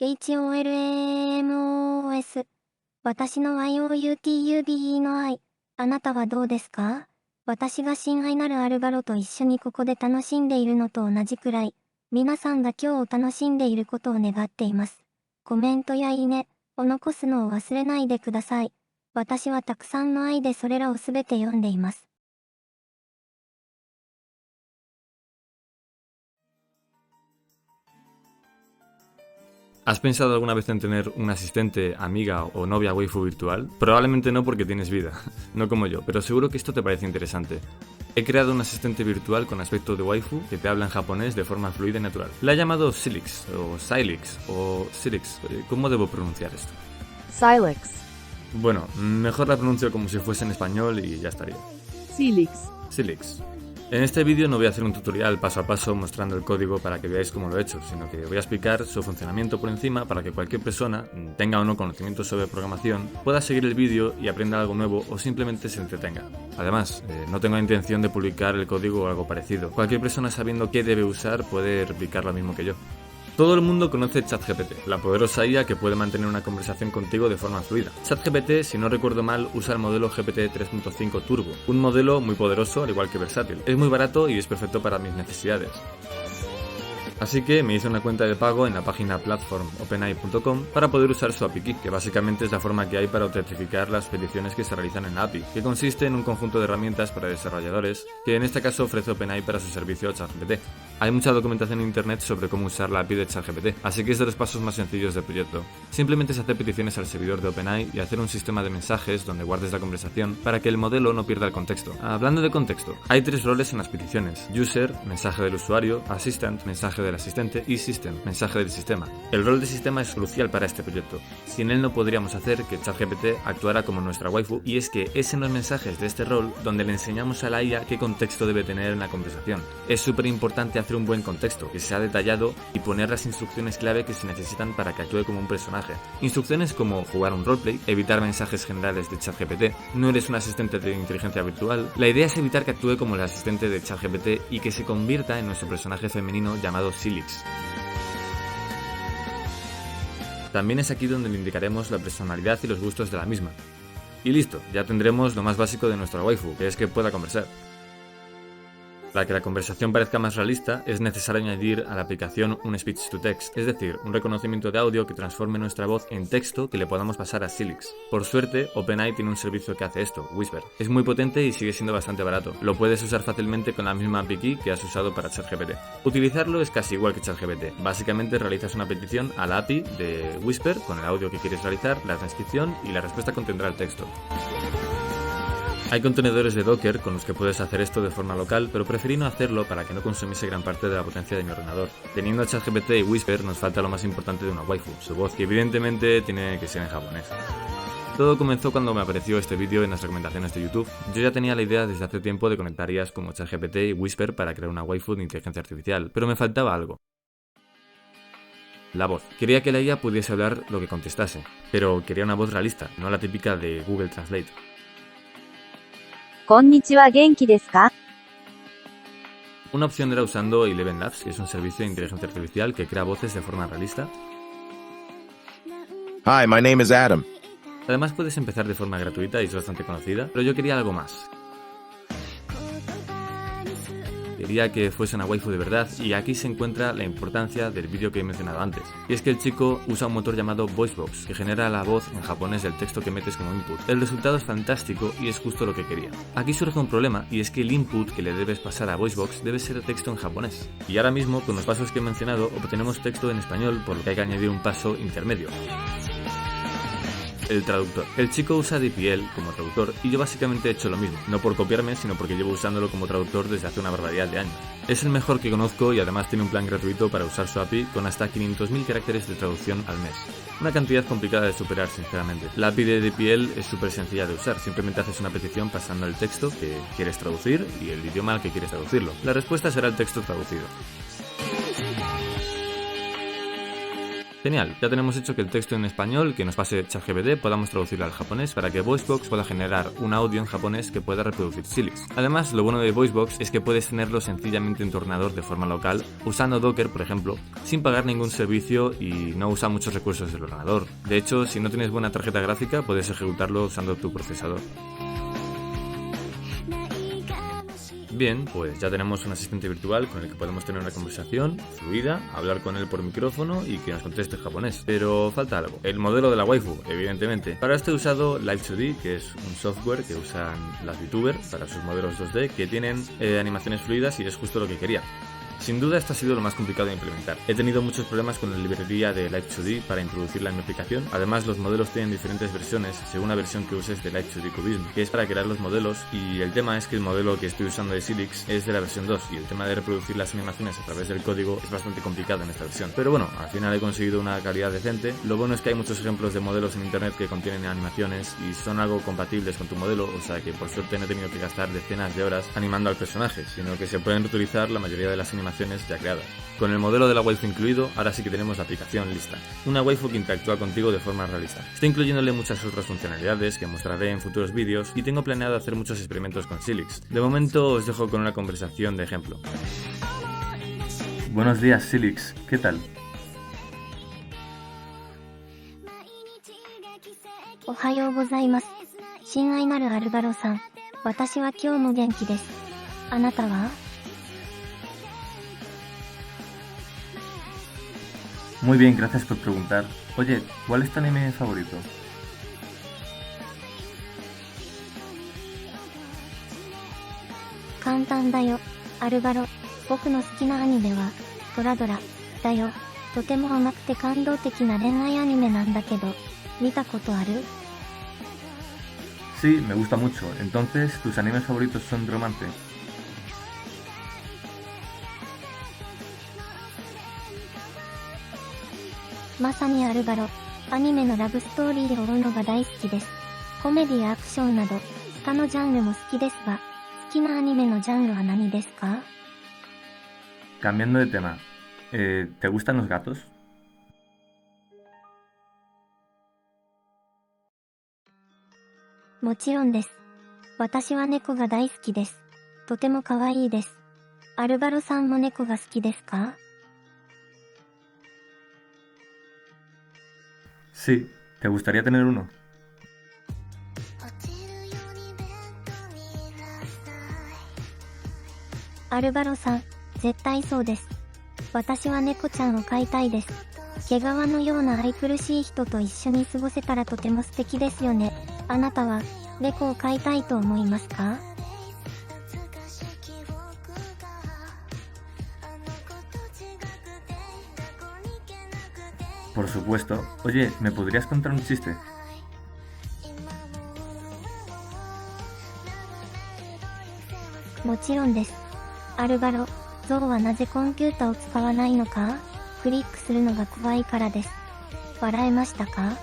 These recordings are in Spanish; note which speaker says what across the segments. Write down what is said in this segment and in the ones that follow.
Speaker 1: HOLAMOS 私の YOUTUBE の愛。あなたはどうですか？私が親愛なるアルガロと一緒にここで楽しんでいるのと同じくらい、皆さんが今日を楽しんでいることを願っています。コメントやいいねを残すのを忘れないでください。私はたくさんの愛でそれらをすべて読んでいます。
Speaker 2: ¿Has pensado alguna vez en tener un asistente, amiga o novia waifu virtual? Probablemente no porque tienes vida, no como yo, pero seguro que esto te parece interesante. He creado un asistente virtual con aspecto de waifu que te habla en japonés de forma fluida y natural. La he llamado Silix, o Silix, o Silix. ¿Cómo debo pronunciar esto?
Speaker 3: Silix.
Speaker 2: Bueno, mejor la pronuncio como si fuese en español y ya estaría.
Speaker 3: Silix.
Speaker 2: Silix. En este vídeo no voy a hacer un tutorial paso a paso mostrando el código para que veáis cómo lo he hecho, sino que voy a explicar su funcionamiento por encima para que cualquier persona, tenga o no conocimiento sobre programación, pueda seguir el vídeo y aprenda algo nuevo o simplemente se entretenga. Además, no tengo la intención de publicar el código o algo parecido. Cualquier persona sabiendo qué debe usar puede replicar lo mismo que yo. Todo el mundo conoce ChatGPT, la poderosa IA que puede mantener una conversación contigo de forma fluida. ChatGPT, si no recuerdo mal, usa el modelo GPT 3.5 Turbo, un modelo muy poderoso al igual que versátil. Es muy barato y es perfecto para mis necesidades. Así que me hice una cuenta de pago en la página platform.openai.com para poder usar su API Key, que básicamente es la forma que hay para autentificar las peticiones que se realizan en la API, que consiste en un conjunto de herramientas para desarrolladores, que en este caso ofrece OpenAI para su servicio ChatGPT. Hay mucha documentación en internet sobre cómo usar la API de ChatGPT, así que es de los pasos más sencillos del proyecto. Simplemente es hacer peticiones al servidor de OpenAI y hacer un sistema de mensajes donde guardes la conversación para que el modelo no pierda el contexto. Hablando de contexto, hay 3 roles en las peticiones: User, mensaje del usuario; Assistant, mensaje del asistente; y System, mensaje del sistema. El rol de sistema es crucial para este proyecto. Sin él no podríamos hacer que ChatGPT actuara como nuestra waifu, y es que es en los mensajes de este rol donde le enseñamos a la IA qué contexto debe tener en la conversación. Es súper importante hacer un buen contexto, que sea detallado, y poner las instrucciones clave que se necesitan para que actúe como un personaje. Instrucciones como jugar un roleplay, evitar mensajes generales de ChatGPT, no eres un asistente de inteligencia virtual. La idea es evitar que actúe como el asistente de ChatGPT y que se convierta en nuestro personaje femenino llamado Silix. También es aquí donde le indicaremos la personalidad y los gustos de la misma. Y listo, ya tendremos lo más básico de nuestra waifu, que es que pueda conversar. Para que la conversación parezca más realista, es necesario añadir a la aplicación un speech to text, es decir, un reconocimiento de audio que transforme nuestra voz en texto que le podamos pasar a Silix. Por suerte, OpenAI tiene un servicio que hace esto, Whisper. Es muy potente y sigue siendo bastante barato. Lo puedes usar fácilmente con la misma API Key que has usado para ChatGPT. Utilizarlo es casi igual que ChatGPT. Básicamente realizas una petición a la API de Whisper con el audio que quieres realizar, la transcripción, y la respuesta contendrá el texto. Hay contenedores de Docker con los que puedes hacer esto de forma local, pero preferí no hacerlo para que no consumiese gran parte de la potencia de mi ordenador. Teniendo ChatGPT y Whisper nos falta lo más importante de una waifu, su voz, que evidentemente tiene que ser en japonés. Todo comenzó cuando me apareció este vídeo en las recomendaciones de YouTube. Yo ya tenía la idea desde hace tiempo de conectar IAs como ChatGPT y Whisper para crear una waifu de inteligencia artificial, pero me faltaba algo. La voz. Quería que la IA pudiese hablar lo que contestase, pero quería una voz realista, no la típica de Google Translate.
Speaker 3: こんにちは、元気ですか?
Speaker 2: Una opción era usando Eleven Labs, que es un servicio de inteligencia artificial que crea voces de forma realista.
Speaker 4: Hi, my name is Adam.
Speaker 2: Además puedes empezar de forma gratuita y es bastante conocida, pero yo quería algo más. Quería que fuese una waifu de verdad, y aquí se encuentra la importancia del vídeo que he mencionado antes. Y es que el chico usa un motor llamado VoiceBox, que genera la voz en japonés del texto que metes como input. El resultado es fantástico y es justo lo que quería. Aquí surge un problema, y es que el input que le debes pasar a VoiceBox debe ser texto en japonés. Y ahora mismo, con los pasos que he mencionado, obtenemos texto en español, por lo que hay que añadir un paso intermedio: el traductor. El chico usa DeepL como traductor y yo básicamente he hecho lo mismo, no por copiarme, sino porque llevo usándolo como traductor desde hace una barbaridad de años. Es el mejor que conozco y además tiene un plan gratuito para usar su API con hasta 500.000 caracteres de traducción al mes. Una cantidad complicada de superar, sinceramente. La API de DeepL es súper sencilla de usar, simplemente haces una petición pasando el texto que quieres traducir y el idioma al que quieres traducirlo. La respuesta será el texto traducido. Genial, ya tenemos hecho que el texto en español que nos pase ChatGPT podamos traducirlo al japonés para que VoiceBox pueda generar un audio en japonés que pueda reproducir Silix. Además, lo bueno de VoiceBox es que puedes tenerlo sencillamente en tu ordenador de forma local, usando Docker, por ejemplo, sin pagar ningún servicio y no usa muchos recursos del ordenador. De hecho, si no tienes buena tarjeta gráfica, puedes ejecutarlo usando tu procesador. Bien, pues ya tenemos un asistente virtual con el que podemos tener una conversación fluida, hablar con él por micrófono y que nos conteste en japonés. Pero falta algo, el modelo de la waifu, evidentemente. Para esto he usado Live2D, que es un software que usan las VTubers para sus modelos 2D que tienen animaciones fluidas y es justo lo que quería. Sin duda esto ha sido lo más complicado de implementar. He tenido muchos problemas con la librería de Live2D para introducirla en mi aplicación. Además, los modelos tienen diferentes versiones según la versión que uses de Live2D Cubism, que es para crear los modelos, y el tema es que el modelo que estoy usando de Silix es de la versión 2 y el tema de reproducir las animaciones a través del código es bastante complicado en esta versión. Pero bueno, al final he conseguido una calidad decente. Lo bueno es que hay muchos ejemplos de modelos en internet que contienen animaciones y son algo compatibles con tu modelo, o sea que por suerte no he tenido que gastar decenas de horas animando al personaje, sino que se pueden reutilizar la mayoría de las animaciones ya creadas. Con el modelo de la waifu incluido, ahora sí que tenemos la aplicación lista. Una waifu que interactúa contigo de forma realista. Estoy incluyéndole muchas otras funcionalidades que mostraré en futuros vídeos y tengo planeado hacer muchos experimentos con Silix. De momento os dejo con una conversación de ejemplo. Buenos días, Silix. ¿Qué tal?
Speaker 1: おはようございます。親愛なるアルバロさん。私は今日も元気です。あなたは？
Speaker 2: Muy bien, gracias por preguntar. Oye, ¿cuál es tu anime favorito?
Speaker 1: 簡単だよ、アルバロ。僕の好きなアニメは、トラドラ、だよ。とても甘くて感動的な恋愛アニメなんだけど、見たことある？
Speaker 2: Sí, me gusta mucho. Entonces, ¿tus animes favoritos son de romance?
Speaker 1: まさにアルバロ。アニメのラブストーリーを追うのが大好きです。コメディやアクションなど、他のジャンルも好きですが、好きなアニメのジャンルは何ですか？
Speaker 2: Cambiando de tema, ¿te gustan los gatos?
Speaker 1: もちろんです。私は猫が大好きです。とても可愛いです。アルバロさんも猫が好きですか？
Speaker 2: Sí, ¿te gustaría tener uno?
Speaker 1: アルバロさん、絶対そうです。私は猫ちゃんを飼いたいです。毛皮のような愛くるしい人と一緒に過ごせたらとても素敵ですよね。あなたは猫を飼いたいと思いますか？
Speaker 2: Por supuesto. Oye, ¿me podrías contar un chiste?
Speaker 1: もちろんです。アルバロ、ゾウはなぜコンピュータを使わないのか？クリックするのが怖いからです。笑えましたか？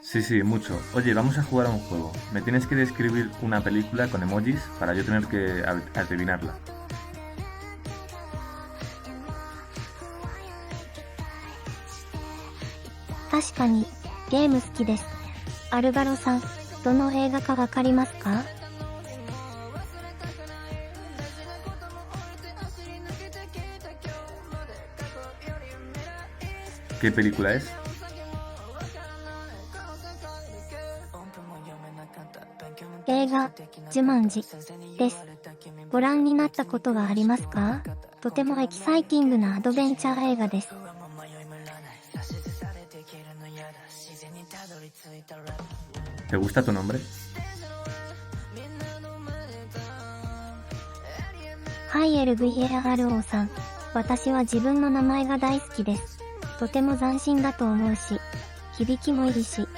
Speaker 2: Sí, sí, mucho. Oye, vamos a jugar a un juego. Me tienes que describir una película con emojis para yo tener que adivinarla.
Speaker 1: 確かに、ゲーム好きです。アルバロさん、どの映画かわかりますか？
Speaker 2: ¿Qué película es?
Speaker 1: 映画、ジュマンジです。ご覧になったことはありますか？とてもエキサイティングなアドベンチャー映画です。
Speaker 2: ¿Te gusta tu nombre?
Speaker 1: はい、LVARO さん。私は自分の名前が大好きです。とても斬新だと思うし、響きもいいし、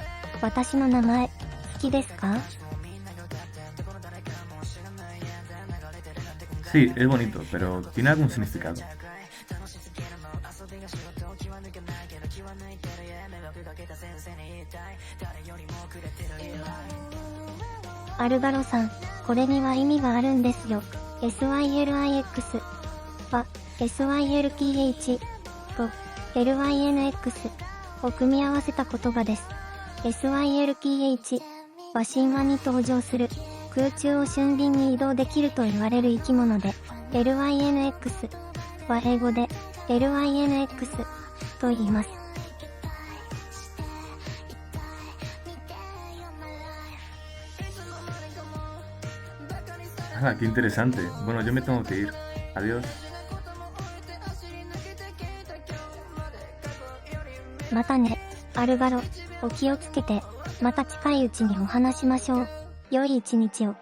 Speaker 1: 私の名前、好きですか？
Speaker 2: Sí, es bonito, pero ¿tiene algún significado?
Speaker 1: アルバロさん、これには意味があるんですよ。SYLIX は SYLTH と LYNX を組み合わせた言葉です。SYLPH は神話に登場する空中を俊敏に移動できると言われる生き物で、LYNX は英語で LYNX と言います。
Speaker 2: Ah, qué interesante. Bueno, yo me tengo que ir. Adiós.
Speaker 1: またね、アルガロ。お気をつけて、また近いうちにお話しましょう。良い一日を。